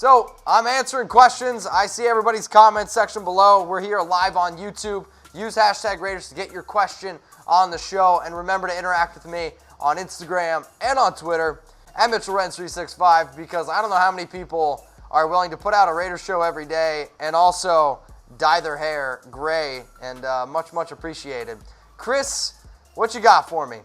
So I'm answering questions. I see everybody's comment section below. We're here live on YouTube. Use hashtag Raiders to get your question on the show. And remember to interact with me on Instagram and on Twitter at MitchellRens365 because I don't know how many people are willing to put out a Raiders show every day and also dye their hair gray, and much appreciated. Chris, what you got for me?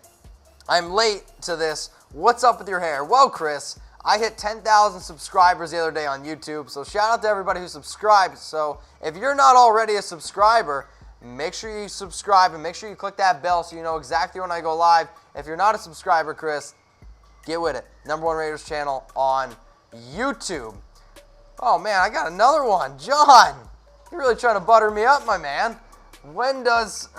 I'm late to this. What's up with your hair? Well, Chris, I hit 10,000 subscribers the other day on YouTube, so shout out to everybody who subscribed. So if you're not already a subscriber, make sure you subscribe and make sure you click that bell so you know exactly when I go live. If you're not a subscriber, Chris, get with it. #1 Raiders channel on YouTube. Oh, man, I got another one. John, you're really trying to butter me up, my man. When does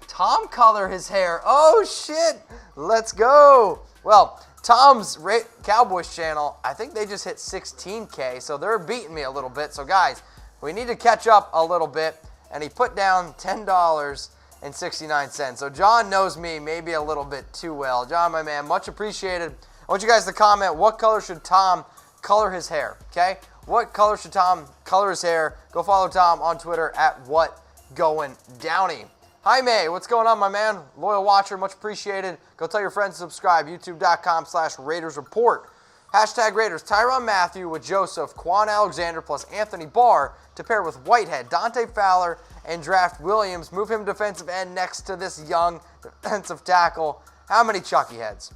Tom color his hair? Oh, shit. Let's go. Well, Tom's Cowboys channel, I think they just hit 16K, so they're beating me a little bit. So, guys, we need to catch up a little bit. And he put down $10.69. So, John knows me maybe a little bit too well. John, my man, much appreciated. I want you guys to comment, what color should Tom color his hair, okay? What color should Tom color his hair? Go follow Tom on Twitter at WhatGoingDowney. Hi, May. What's going on, my man? Loyal watcher, much appreciated. Go tell your friends to subscribe. YouTube.com/RaidersReport. Hashtag Raiders. Tyrann Mathieu with Joseph, Quan Alexander plus Anthony Barr to pair with Whitehead, Dante Fowler, and draft Williams. Move him defensive end next to this young defensive tackle. How many Chucky heads?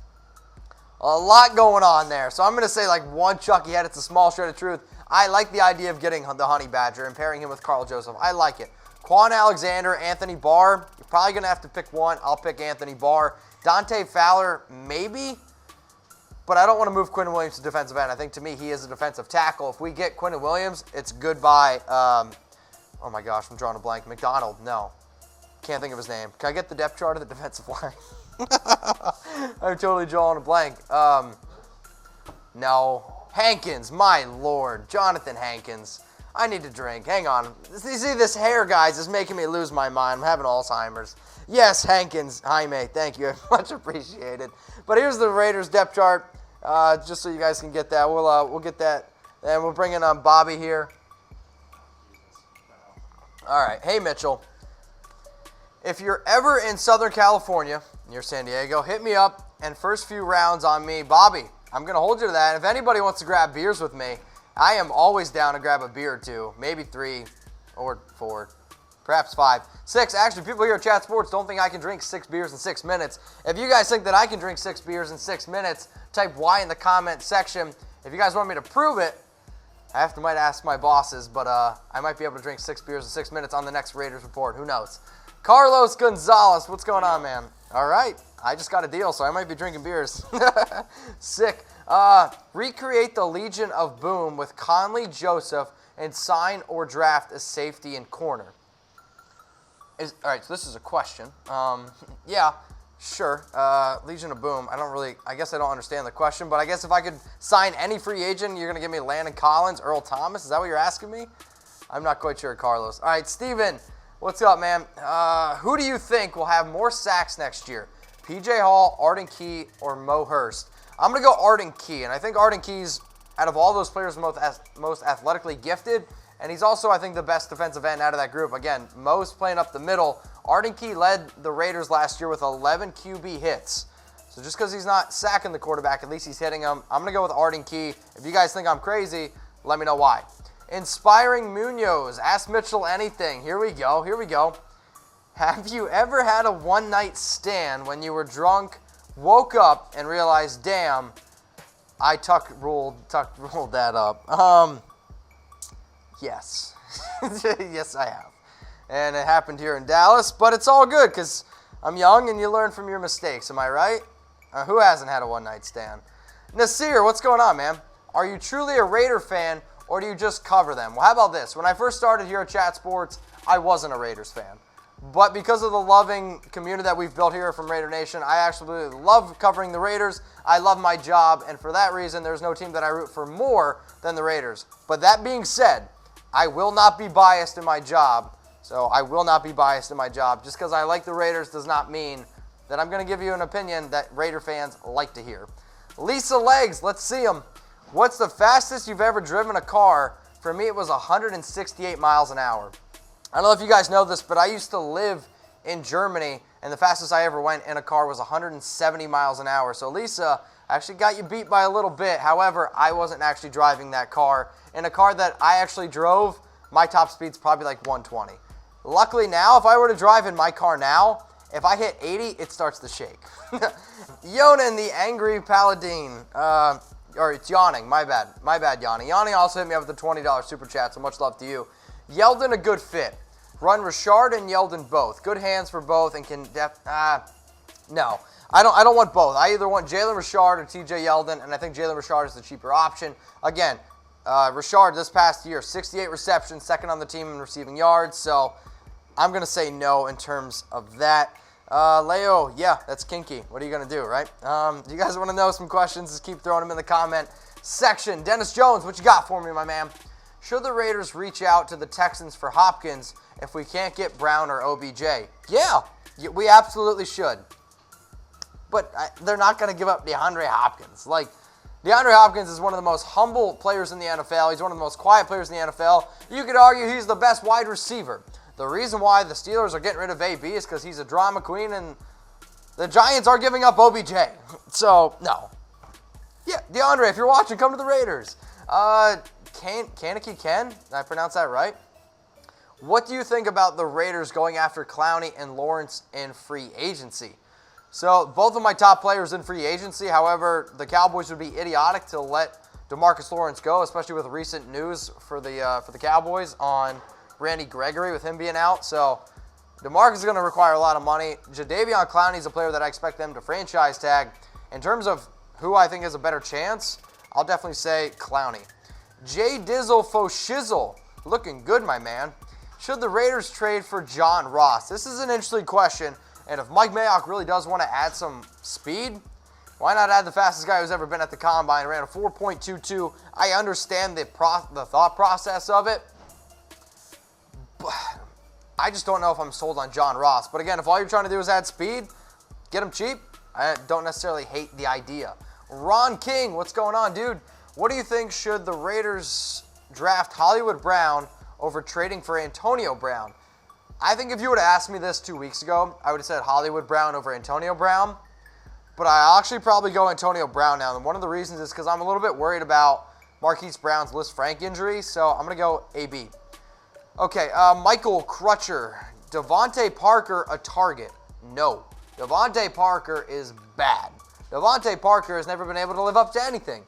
A lot going on there. So I'm going to say like one Chucky head. It's a small shred of truth. I like the idea of getting the Honey Badger and pairing him with Carl Joseph. I like it. Quan Alexander, Anthony Barr. You're probably going to have to pick one. I'll pick Anthony Barr. Dante Fowler, maybe. But I don't want to move Quinn Williams to defensive end. I think, to me, he is a defensive tackle. If we get Quinn Williams, it's goodbye. Oh, my gosh, I'm drawing a blank. McDonald, no. Can't think of his name. Can I get the depth chart of the defensive line? I'm totally drawing a blank. No. Hankins, my lord. Jonathan Hankins. I need to drink. Hang on. You see, this hair, guys, is making me lose my mind. I'm having Alzheimer's. Yes, Hankins. Jaime, thank you. Much appreciated. But here's the Raiders depth chart, just so you guys can get that. We'll get that, and we'll bring in Bobby here. All right. Hey, Mitchell. If you're ever in Southern California, near San Diego, hit me up, and first few rounds on me. Bobby, I'm going to hold you to that. If anybody wants to grab beers with me, I am always down to grab a beer or two, maybe 3 or 4, perhaps 5. 6, actually, people here at Chat Sports don't think I can drink 6 beers in 6 minutes. If you guys think that I can drink 6 beers in 6 minutes, type Y in the comment section. If you guys want me to prove it, I might ask my bosses, but I might be able to drink 6 beers in 6 minutes on the next Raiders Report. Who knows? Carlos Gonzalez, what's going on, man? All right, I just got a deal, so I might be drinking beers. Sick. Recreate the Legion of Boom with Conley, Joseph, and sign or draft a safety and corner. All right, so this is a question. Yeah, sure. Legion of Boom. I guess I don't understand the question, but I guess if I could sign any free agent, you're going to give me Landon Collins, Earl Thomas? Is that what you're asking me? I'm not quite sure, Carlos. All right, Steven, what's up, man? Who do you think will have more sacks next year? P.J. Hall, Arden Key, or Mo Hurst? I'm going to go Arden Key, and I think Arden Key's, out of all those players, most athletically gifted, and he's also, I think, the best defensive end out of that group. Again, Mo's playing up the middle. Arden Key led the Raiders last year with 11 QB hits. So just because he's not sacking the quarterback, at least he's hitting him. I'm going to go with Arden Key. If you guys think I'm crazy, let me know why. Inspiring Munoz. Ask Mitchell anything. Here we go. Have you ever had a one-night stand when you were drunk, woke up, and realized, damn, I tuck ruled that up? Yes. Yes, I have. And it happened here in Dallas, but it's all good because I'm young and you learn from your mistakes. Am I right? Who hasn't had a one-night stand? Nasir, what's going on, man? Are you truly a Raider fan, or do you just cover them? Well, how about this? When I first started here at Chat Sports, I wasn't a Raiders fan. But because of the loving community that we've built here from Raider Nation, I actually love covering the Raiders. I love my job, and for that reason, there's no team that I root for more than the Raiders. But that being said, I will not be biased in my job. So I will not be biased in my job. Just because I like the Raiders does not mean that I'm going to give you an opinion that Raider fans like to hear. Lisa Legs, let's see them. What's the fastest you've ever driven a car? For me, it was 168 miles an hour. I don't know if you guys know this, but I used to live in Germany, and the fastest I ever went in a car was 170 miles an hour. So, Lisa, I actually got you beat by a little bit. However, I wasn't actually driving that car. In a car that I actually drove, my top speed's probably like 120. Luckily now, if I were to drive in my car now, if I hit 80, it starts to shake. Yonan, the angry paladin. Or it's Yawning, my bad. My bad, Yawning. Yawning also hit me up with the $20 super chat, so much love to you. Yeldon, a good fit. Run Richard and Yeldon both. Good hands for both and can no. I don't want both. I either want Jalen Richard or TJ Yeldon, and I think Jalen Richard is the cheaper option. Again, Richard this past year, 68 receptions, second on the team in receiving yards, so I'm going to say no in terms of that. Leo, yeah, that's kinky. What are you going to do, right? Do you guys want to know some questions? Just keep throwing them in the comment section. Dennis Jones, what you got for me, my man? Should the Raiders reach out to the Texans for Hopkins if we can't get Brown or OBJ? Yeah, we absolutely should. But they're not going to give up DeAndre Hopkins. Like, DeAndre Hopkins is one of the most humble players in the NFL. He's one of the most quiet players in the NFL. You could argue he's the best wide receiver. The reason why the Steelers are getting rid of AB is because he's a drama queen, and the Giants are giving up OBJ. So, no. Yeah, DeAndre, if you're watching, come to the Raiders. Kaneki Ken, did I pronounce that right? What do you think about the Raiders going after Clowney and Lawrence in free agency? So, both of my top players in free agency. However, the Cowboys would be idiotic to let DeMarcus Lawrence go, especially with recent news for the Cowboys on Randy Gregory with him being out. So, DeMarcus is going to require a lot of money. Jadeveon Clowney is a player that I expect them to franchise tag. In terms of who I think has a better chance, I'll definitely say Clowney. J Dizzle Fo Shizzle, looking good, my man. Should the Raiders trade for John Ross? This is an interesting question, and if Mike Mayock really does want to add some speed, why not add the fastest guy who's ever been at the Combine, ran a 4.22. I understand the thought process of it, but I just don't know if I'm sold on John Ross. But again, if all you're trying to do is add speed, get him cheap, I don't necessarily hate the idea. Ron King, what's going on, dude? What do you think, should the Raiders draft Hollywood Brown over trading for Antonio Brown? I think if you would have asked me this 2 weeks ago, I would have said Hollywood Brown over Antonio Brown. But I'll actually probably go Antonio Brown now. And one of the reasons is because I'm a little bit worried about Marquise Brown's Liz Frank injury. So I'm going to go AB. Okay, Michael Crutcher. Devontae Parker a target? No. Devontae Parker is bad. Devontae Parker has never been able to live up to anything.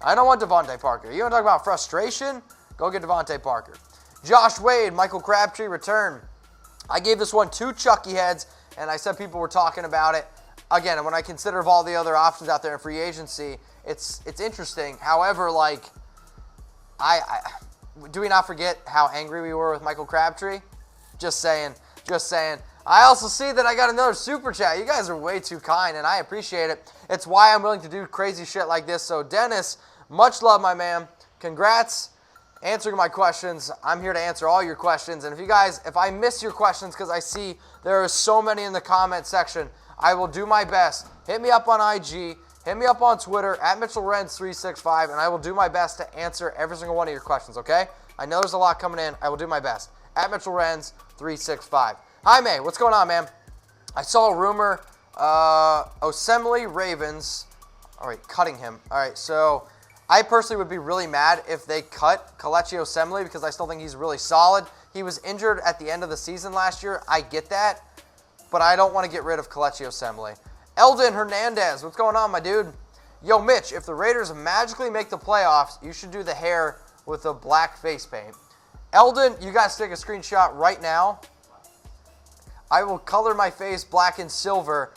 I don't want Devontae Parker. You want to talk about frustration? Go get Devontae Parker. Josh Wade, Michael Crabtree, return. I gave this one 2 Chucky heads, and I said people were talking about it. Again, when I consider of all the other options out there in free agency, it's interesting. However, like, do we not forget how angry we were with Michael Crabtree? Just saying. I also see that I got another super chat. You guys are way too kind, and I appreciate it. It's why I'm willing to do crazy shit like this. So, Dennis, much love, my man. Congrats answering my questions. I'm here to answer all your questions. And if I miss your questions because I see there are so many in the comment section, I will do my best. Hit me up on IG. Hit me up on Twitter, @MitchellRenz365, and I will do my best to answer every single one of your questions, okay? I know there's a lot coming in. I will do my best. @MitchellRenz365. Hi, May. What's going on, man? I saw a rumor, Assembly Ravens. All right, cutting him. All right, so I personally would be really mad if they cut Kelechi Assembly because I still think he's really solid. He was injured at the end of the season last year. I get that, but I don't want to get rid of Kelechi Assembly. Eldon Hernandez, what's going on, my dude? Yo, Mitch, if the Raiders magically make the playoffs, you should do the hair with the black face paint. Eldon, you guys take a screenshot right now. I will color my face black and silver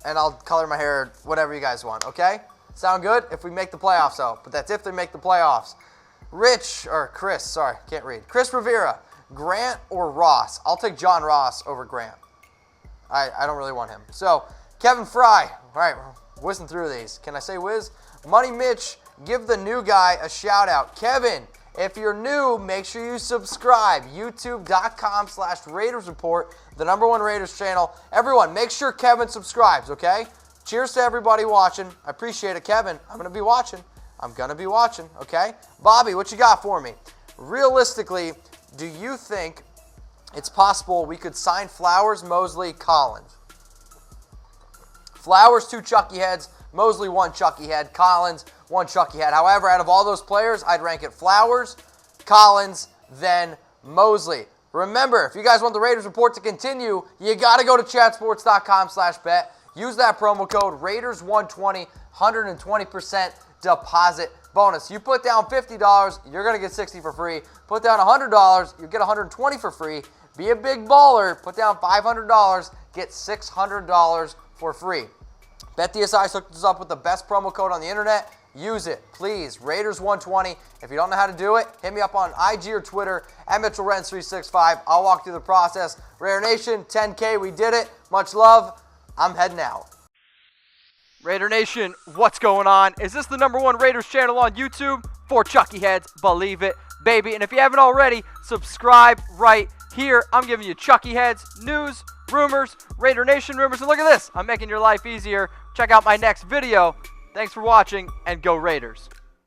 and I'll color my hair whatever you guys want, okay? Sound good? If we make the playoffs, though. But that's if they make the playoffs. Chris Rivera, Grant or Ross? I'll take John Ross over Grant. I don't really want him. So, Kevin Fry. All right, we're whizzing through these. Can I say whiz? Money Mitch, give the new guy a shout out. Kevin, if you're new, make sure you subscribe. YouTube.com/Raiders Report, the #1 Raiders channel. Everyone, make sure Kevin subscribes, okay? Cheers to everybody watching. I appreciate it, Kevin. I'm going to be watching. I'm going to be watching, okay? Bobby, what you got for me? Realistically, do you think it's possible we could sign Flowers, Mosley, Collins? Flowers, 2 Chucky heads. Mosley, 1 Chucky head. Collins, 1 Chucky head. However, out of all those players, I'd rank it Flowers, Collins, then Mosley. Remember, if you guys want the Raiders report to continue, you got to go to chatsports.com/bet. Use that promo code Raiders120, 120% deposit bonus. You put down $50, you're going to get $60 for free. Put down $100, you get $120 for free. Be a big baller. Put down $500, get $600 for free. BetDSI hooked us up with the best promo code on the internet. Use it, please. Raiders120. If you don't know how to do it, hit me up on IG or Twitter at MitchellRens365. I'll walk through the process. Raider Nation, 10K, we did it. Much love. I'm heading out. Raider Nation, what's going on? Is this the #1 Raiders channel on YouTube? For Chucky heads, believe it, baby. And if you haven't already, subscribe right here. I'm giving you Chucky heads, news, rumors, Raider Nation rumors. And look at this, I'm making your life easier. Check out my next video. Thanks for watching, and go Raiders.